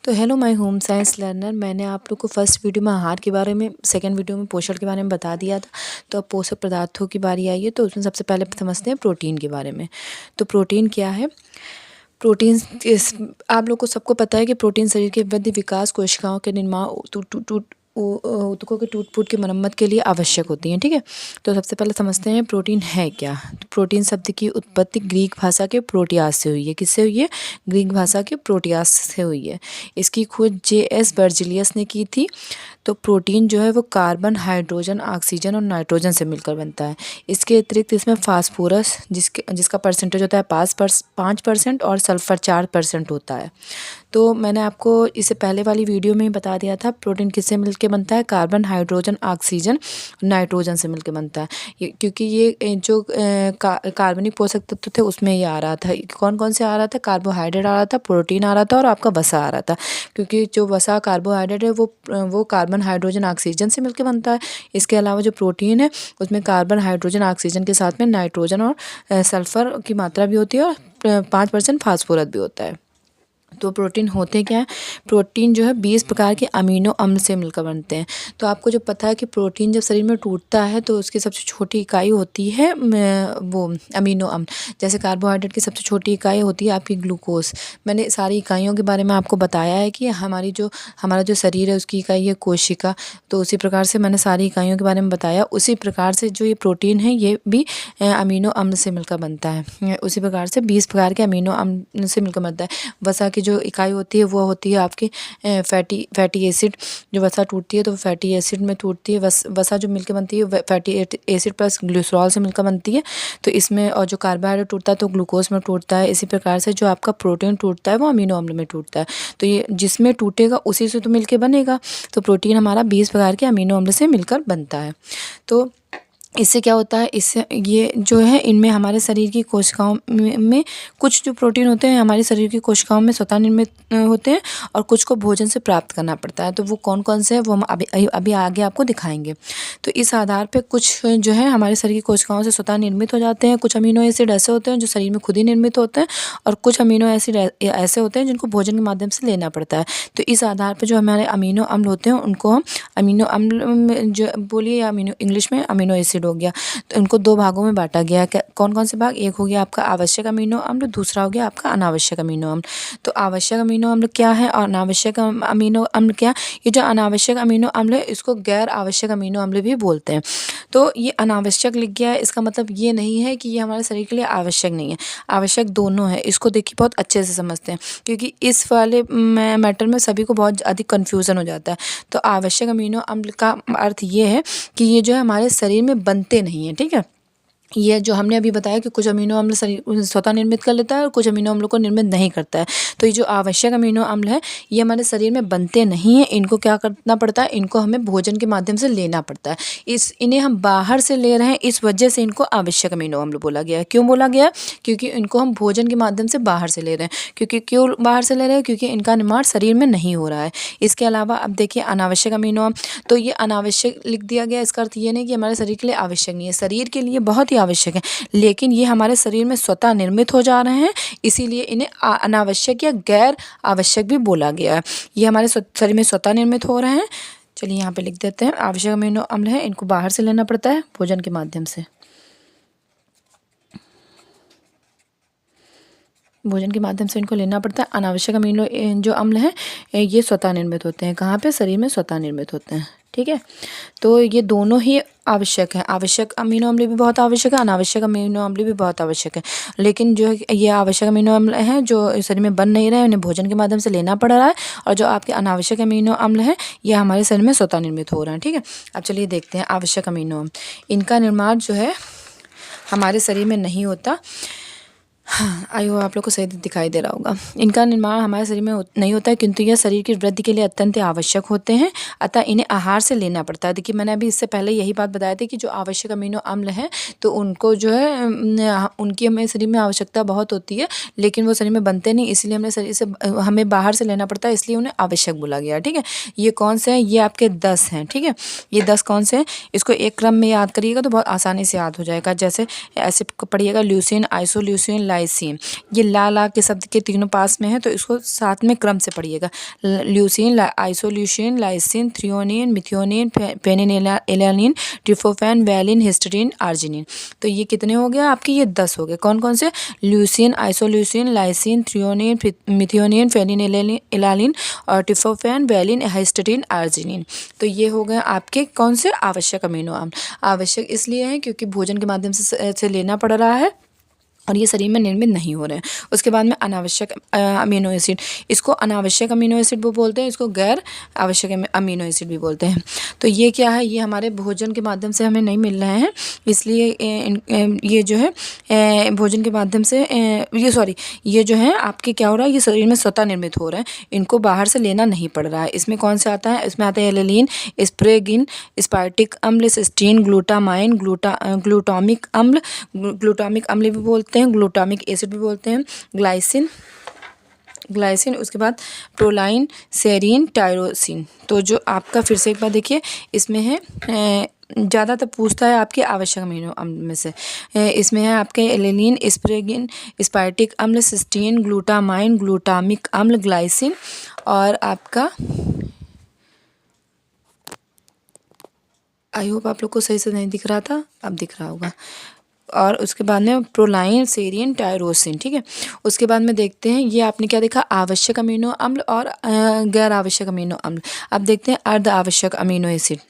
तो hello my home science learner. मैंने आप लोग को फर्स्ट वीडियो में आहार के बारे में, सेकंड वीडियो में पोषण के बारे में बता दिया था। तो अब पोषक पदार्थों की बारी आई है, तो उसमें सबसे पहले समझते हैं प्रोटीन के बारे में। तो प्रोटीन क्या है? प्रोटीन आप लोग को सबको पता है कि प्रोटीन शरीर के वृद्धि, विकास, कोशिकाओं के निर्माण, ऊतकों के टूट फूट की मरम्मत के लिए आवश्यक होती हैं। ठीक है, तो सबसे पहले समझते हैं प्रोटीन है क्या। तो प्रोटीन शब्द की उत्पत्ति ग्रीक भाषा के प्रोटियास से हुई है। किससे हुई है? ग्रीक भाषा के प्रोटियास से हुई है। इसकी खोज J.S. बर्जीलियस ने की थी। तो प्रोटीन जो है वो कार्बन, हाइड्रोजन, ऑक्सीजन और नाइट्रोजन से मिलकर बनता है। इसके अतिरिक्त इसमें फास्फोरस, जिसका परसेंटेज होता है 5% और सल्फर 4% होता है। तो मैंने आपको इससे पहले वाली वीडियो में ही बता दिया था प्रोटीन किससे मिलके बनता है। कार्बन, हाइड्रोजन, ऑक्सीजन, नाइट्रोजन से मिलके बनता है। क्योंकि ये जो कार्बनिक पोषक तत्व थे उसमें ये आ रहा था। कौन कौन से आ रहा था? कार्बोहाइड्रेट आ रहा था, प्रोटीन आ रहा था और आपका वसा आ रहा था। क्योंकि जो वसा कार्बोहाइड्रेट है वो कार्बन, हाइड्रोजन, ऑक्सीजन से मिलकर बनता है। इसके अलावा जो प्रोटीन है उसमें कार्बन, हाइड्रोजन, ऑक्सीजन के साथ में नाइट्रोजन और सल्फर की मात्रा भी होती है और 5% फास्फोरस भी होता है। तो प्रोटीन होते क्या है? प्रोटीन जो है 20 प्रकार के अमीनो अम्ल से मिलकर बनते हैं। तो आपको जो पता है कि प्रोटीन जब शरीर में टूटता है तो उसकी सबसे छोटी इकाई होती है वो अमीनो अम्ल। जैसे कार्बोहाइड्रेट की सबसे छोटी इकाई होती है आपकी ग्लूकोज। मैंने सारी इकाइयों के बारे में आपको बताया है कि हमारा जो शरीर है उसकी इकाई है कोशिका। तो उसी प्रकार से मैंने सारी इकाइयों के बारे में बताया। उसी प्रकार से जो ये प्रोटीन है ये भी अमीनो अम्ल से मिलकर बनता है। उसी प्रकार से 20 प्रकार के अमीनो अम्ल से मिलकर बनता है। वसा की जो इकाई होती है वो होती है आपकी फैटी एसिड। जो वसा टूटती है तो फैटी एसिड में टूटती है। वसा जो मिलकर बनती है फैटी एसिड प्लस ग्लिसरॉल से मिलकर बनती है। तो इसमें और जो कार्बोहाइड्रेट टूटता है तो ग्लूकोज में टूटता है। इसी प्रकार से जो आपका प्रोटीन टूटता है वो अमीनो अम्ल में टूटता है। तो ये जिसमें टूटेगा उसी से तो मिलकर बनेगा। तो प्रोटीन हमारा 20 प्रकार के अमीनो अम्ल से मिलकर बनता है। तो इससे क्या होता है? इससे ये जो है इनमें हमारे शरीर की कोशिकाओं में कुछ जो प्रोटीन होते हैं हमारे शरीर की कोशिकाओं में स्वतः निर्मित होते हैं और कुछ को भोजन से प्राप्त करना पड़ता है। तो वो कौन कौन से हैं वो हम अभी आगे आपको दिखाएंगे। तो इस आधार पे कुछ जो है हमारे शरीर की कोशिकाओं से स्वतः निर्मित हो जाते हैं। कुछ अमीनो एसिड ऐसे होते हैं जो शरीर में खुद ही निर्मित होते हैं और कुछ अमीनो एसिड ऐसे होते हैं जिनको भोजन के माध्यम से लेना पड़ता है। तो इस आधार पर जो हमारे अमीनो अम्ल होते हैं उनको हम अमीनो अम्ल जो बोलिए या अमीनो इंग्लिश में अमीनो एसिड हो गया। तो इनको दो भागों में बांटा गया। कौन कौन से भाग? एक हो गया आपका आवश्यक अमीनो अम्ल, दूसरा हो गया आपका अनावश्यक अमीनो अम्ल। तो आवश्यक अमीनो अम्ल क्या है और अनावश्यक अमीनो अम्ल क्या? ये जो अनावश्यक अमीनो अम्ल है इसको गैर आवश्यक अमीनो अम्ल भी बोलते हैं। तो ये अनावश्यक लिख गया है, इसका मतलब ये नहीं है कि ये हमारे शरीर के लिए आवश्यक नहीं है। आवश्यक दोनों है। इसको देखिए बहुत अच्छे से समझते हैं क्योंकि इस वाले मैटर में सभी को बहुत अधिक कन्फ्यूज़न हो जाता है। तो आवश्यक अमीनो अम्ल का अर्थ ये है कि ये जो है हमारे शरीर में बनते नहीं हैं। ठीक है, ये जो हमने अभी बताया कि कुछ अमीनो अम्ल शरीर स्वतः निर्मित कर लेता है और कुछ अमीनो अम्लों को निर्मित नहीं करता है। तो ये जो आवश्यक अमीनो अम्ल है ये हमारे शरीर में बनते नहीं हैं। इनको क्या करना पड़ता है? इनको हमें भोजन के माध्यम से लेना पड़ता है। इन्हें हम बाहर से ले रहे हैं, इस वजह से इनको आवश्यक अमीनो अम्ल बोला गया है। क्यों बोला गया? क्योंकि इनको हम भोजन के माध्यम से बाहर से ले रहे हैं। क्यों बाहर से ले रहे हैं? क्योंकि इनका निर्माण शरीर में नहीं हो रहा है। इसके अलावा अब देखिए अनावश्यक अमीनो अम्ल, तो ये अनावश्यक लिख दिया गया। इसका अर्थ ये नहीं कि हमारे शरीर के लिए आवश्यक नहीं है। शरीर के लिए बहुत ही आवश्यक है, लेकिन ये हमारे शरीर में स्वतः निर्मित हो जा रहे हैं, इसीलिए इन्हें अनावश्यक या गैर आवश्यक भी बोला गया है। ये हमारे शरीर में स्वतः निर्मित हो रहे हैं। चलिए यहाँ पे लिख देते हैं। आवश्यक अमीनो अम्ल है, इनको बाहर से लेना पड़ता है भोजन के माध्यम से। भोजन के माध्यम से इनको लेना पड़ता है। अनावश्यक अमीनो जो अम्ल हैं ये स्वतः निर्मित होते हैं। कहाँ पे? शरीर में स्वतः निर्मित होते हैं। ठीक है, तो ये दोनों ही आवश्यक है। आवश्यक अमीनो अम्ल भी बहुत आवश्यक है, अनावश्यक अमीनो अम्ल भी बहुत आवश्यक है। लेकिन जो ये आवश्यक अमीनो अम्ल हैं जो शरीर में बन नहीं रहे हैं उन्हें भोजन के माध्यम से लेना पड़ रहा है, और जो आपके अनावश्यक अमीनो अम्ल हैं ये हमारे शरीर में स्वतः निर्मित हो रहे हैं। ठीक है, अब चलिए देखते हैं आवश्यक अमीनो अम्ल। इनका निर्माण जो है हमारे शरीर में नहीं होता। हाँ, आई होप आप लोग को सही दिखाई दे रहा होगा। इनका निर्माण हमारे शरीर में नहीं होता है, किंतु यह शरीर की वृद्धि के लिए अत्यंत आवश्यक होते हैं। अतः इन्हें आहार से लेना पड़ता है। देखिए मैंने अभी इससे पहले यही बात बताई थी कि जो आवश्यक अमीनो अम्ल हैं तो उनको जो है उनकी हमें शरीर में आवश्यकता बहुत होती है, लेकिन वो शरीर में बनते नहीं, इसलिए हमें बाहर से लेना पड़ता है, इसलिए उन्हें आवश्यक बोला गया। ठीक है, ये कौन से हैं? ये आपके 10 हैं। ठीक है, ये 10 कौन से हैं? इसको एक क्रम में याद करिएगा तो बहुत आसानी से याद हो जाएगा। जैसे ऐसे पढ़िएगा: ल्यूसीन, आइसोल्यूसीन, लाइसिन। ये ला ला के शब्द के तीनों पास में है, तो इसको साथ में क्रम से पढ़िएगा। Leucine, isoleucine, lysine, threonine, methionine, phenylalanine, tryptophan, valine, histidine, arginine. तो ये कितने हो गए आपके? ये 10 हो गए। कौन कौन से? Leucine, isoleucine, lysine, threonine, methionine, phenylalanine और ट्रिप्टोफैन, वैलिन, हिस्टीडीन, आर्जिनिन। तो ये हो गए आपके कौन से? आवश्यक अमीनो अम्ल। आवश्यक इसलिए है क्योंकि भोजन के माध्यम से लेना पड़ रहा है और ये शरीर में निर्मित नहीं हो रहे हैं। उसके बाद में अनावश्यक अमीनो एसिड, इसको अनावश्यक अमीनो एसिड भी बोलते हैं, इसको गैर आवश्यक अमीनो एसिड भी बोलते हैं। तो ये क्या है? ये हमारे भोजन के माध्यम से हमें नहीं मिल रहे हैं, इसलिए ये जो है भोजन के माध्यम से ये जो है आपके क्या हो रहा है? ये शरीर में स्वतः निर्मित हो रहे हैं, इनको बाहर से लेना नहीं पड़ रहा है। इसमें कौन से आता है? इसमें आता है एलेलिन, स्प्रेगिन, स्पार्टिक अम्ल, सिस्टीन, ग्लूटामाइन, ग्लूटामिक अम्ल भी बोलते हैं, ग्लूटामिक एसिड भी बोलते हैं, ग्लाइसिन, उसके बाद प्रोलाइन, सेरीन, टायरोसिन। तो जो आपका फिर से एक बार देखिए, इसमें है ज़्यादातर पूछता है आपके आवश्यक अमीनो अम्ल में से। इसमें है आपके एलेनिन, स्प्रेगिन, स्पार्टिक अम्ल, सिस्टीन, ग्लूटामाइन, ग्लूटामिक अम्ल, ग्लाइसिन और आपका, आई होप आप लोग को सही से नहीं दिख रहा था, अब दिख रहा होगा। और उसके बाद में प्रोलाइन, सेरिन, टायरोसिन। ठीक है, उसके बाद में देखते हैं ये आपने क्या देखा? आवश्यक अमीनो अम्ल और गैर आवश्यक अमीनो अम्ल। अब देखते हैं अर्ध आवश्यक अमीनो एसिड।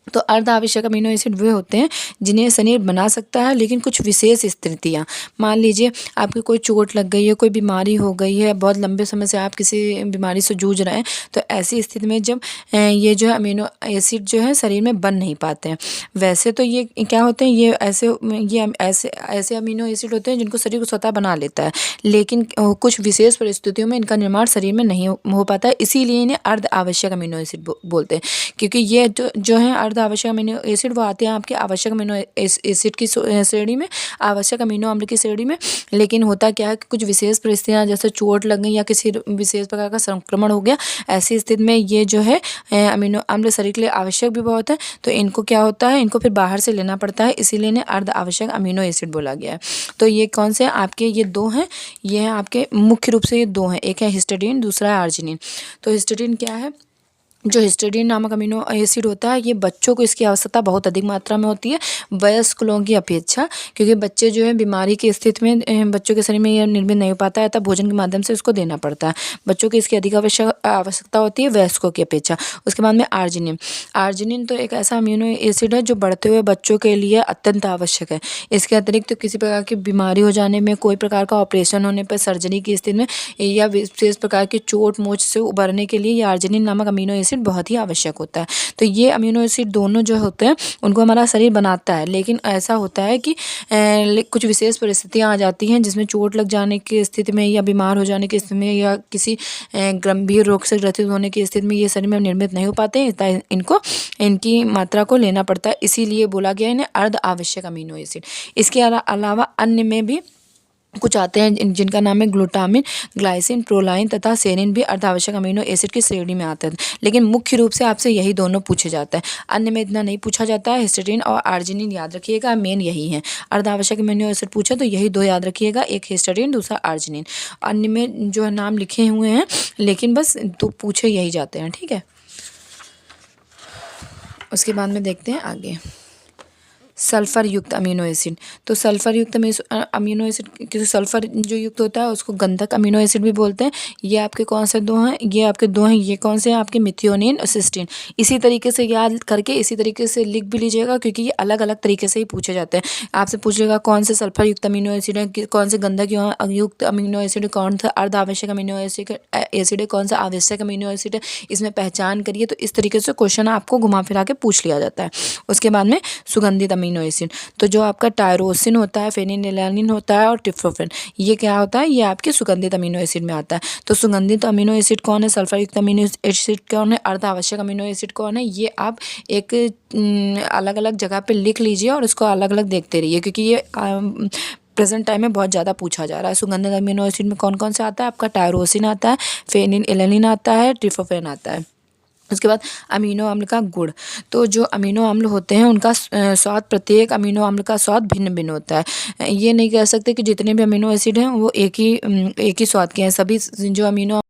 तो अर्ध आवश्यक अमीनो एसिड वे होते हैं जिन्हें शरीर बना सकता है, लेकिन कुछ विशेष स्थितियाँ, मान लीजिए आपकी कोई चोट लग गई है, कोई बीमारी हो गई है, बहुत लंबे समय से आप किसी बीमारी से जूझ रहे हैं, तो ऐसी स्थिति में जब ये जो है अमीनो एसिड जो है शरीर में बन नहीं पाते हैं। वैसे तो ये क्या होते हैं? ये ऐसे अमीनो एसिड होते हैं जिनको शरीर को स्वतः बना लेता है, लेकिन कुछ विशेष परिस्थितियों में इनका निर्माण शरीर में नहीं हो पाता है, इसीलिए इन्हें अर्ध आवश्यक अमीनो एसिड बोलते हैं। क्योंकि ये जो है अर्ध आवश्यक अमीनो एसिड वो आते हैं आपके आवश्यक अमीनो एसिड की श्रेणी में, आवश्यक अमीनो अम्ल की श्रेणी में। लेकिन होता क्या है कि कुछ विशेष परिस्थितियाँ, जैसे चोट लग गई या किसी विशेष प्रकार का संक्रमण हो गया, ऐसी स्थिति में ये जो है अमीनो अम्ल शरीर के लिए आवश्यक भी बहुत है, तो इनको क्या होता है? इनको फिर बाहर से लेना पड़ता है, इसीलिए इन्हें अर्ध आवश्यक अमीनो एसिड बोला गया है। तो ये कौन से आपके? ये दो हैं, ये हैं आपके मुख्य रूप से ये दो हैं, एक है हिस्टीडीन, दूसरा है आर्जिनिन। तो हिस्टीडीन क्या है? जो हिस्टीडीन नामक अमीनो एसिड होता है, ये बच्चों को इसकी आवश्यकता बहुत अधिक मात्रा में होती है वयस्क लोगों की अपेक्षा, क्योंकि बच्चे जो है बीमारी की स्थिति में बच्चों के शरीर में यह निर्मित नहीं हो पाता है, तब भोजन के माध्यम से इसको देना पड़ता है। बच्चों की इसकी अधिक आवश्यकता होती है वयस्कों की अपेक्षा। उसके बाद में आर्जिनिन। आर्जिनिन तो एक ऐसा अमीनो एसिड है जो बढ़ते हुए बच्चों के लिए अत्यंत आवश्यक है। इसके अतिरिक्त किसी प्रकार की बीमारी हो जाने में, कोई प्रकार का ऑपरेशन होने पर, सर्जरी की स्थिति में या विशेष प्रकार की चोट मोच से उबरने के लिए ये आर्जिनिन नामक अमीनो एसिड बहुत ही आवश्यक होता है। तो ये अमीनो एसिड दोनों जो होते हैं उनको हमारा शरीर बनाता है, लेकिन ऐसा होता है कि कुछ विशेष परिस्थितियां आ जाती हैं जिसमें चोट लग जाने की स्थिति में या बीमार हो जाने की स्थिति में या किसी गंभीर रोग से ग्रसित होने की स्थिति में ये शरीर में निर्मित नहीं हो पाते हैं, इनको इनकी मात्रा को लेना पड़ता है, इसीलिए बोला गया इन्हें अर्ध आवश्यक अमीनो एसिड। इसके अलावा अन्य में भी कुछ आते हैं जिनका नाम है ग्लूटामिन, ग्लाइसिन, प्रोलाइन तथा सेरिन भी अर्धावश्यक अमीनो एसिड की श्रेणी में आते हैं, लेकिन मुख्य रूप से आपसे यही दोनों पूछे जाता है। अन्य में इतना नहीं पूछा जाता है। हिस्टीडीन और आर्जिनिन याद रखिएगा, मेन यही है। अर्धावश्यक अमीनो एसिड पूछे तो यही दो याद रखिएगा, एक हिस्टीडीन, दूसरा आर्जिनिन। अन्य में जो है नाम लिखे हुए हैं, लेकिन बस तो पूछे यही जाते हैं। ठीक है, उसके बाद में देखते हैं आगे सल्फर युक्त अमीनो एसिड। तो सल्फर युक्त अमीनो एसिड, सल्फर जो युक्त होता है उसको गंधक अमीनो एसिड भी बोलते हैं। ये आपके कौन से दो हैं? ये आपके दो हैं। ये कौन से हैं आपके? मिथियोनिन और सिस्टीन। इसी तरीके से याद करके इसी तरीके से लिख भी लीजिएगा, क्योंकि ये अलग अलग तरीके से ही पूछे जाते हैं। आपसे पूछेगा कौन से सल्फर युक्त अमीनो एसिड है, कौन से गंधक युक्त अमीनो एसिड, कौन सा अर्ध आवश्यक अमीनो एसिड है, कौन सा आवश्यक अमीनो एसिड है, इसमें पहचान करिए। तो इस तरीके से क्वेश्चन आपको घुमा फिरा के पूछ लिया जाता है। उसके बाद में सुगंधित अमीनो एसिड, तो जो आपका टायरोसिन होता है, फेनिलएलानिन होता है और ट्रिप्टोफैन, ये क्या होता है? ये आपके सुगंधित अमीनो एसिड में आता है। तो सुगंधित अमीनो एसिड कौन है? सल्फर युक्त अमीनो एसिड कौन है? अर्ध आवश्यक अमीनो एसिड कौन है? ये आप एक अलग अलग जगह पे लिख लीजिए और इसको अलग अलग देखते रहिए, क्योंकि ये प्रेजेंट टाइम में बहुत ज़्यादा पूछा जा रहा है। सुगंधित अमीनो एसिड में कौन कौन सा आता है? आपका टायरोसिन आता है, फेनिलएलानिन आता है, ट्रिप्टोफैन आता है। उसके बाद अमीनो अम्ल का गुण। तो जो अमीनो अम्ल होते हैं उनका स्वाद, प्रत्येक अमीनो अम्ल का स्वाद भिन्न भिन्न होता है। ये नहीं कह सकते कि जितने भी अमीनो एसिड हैं वो एक ही स्वाद के हैं। सभी जो अमीनो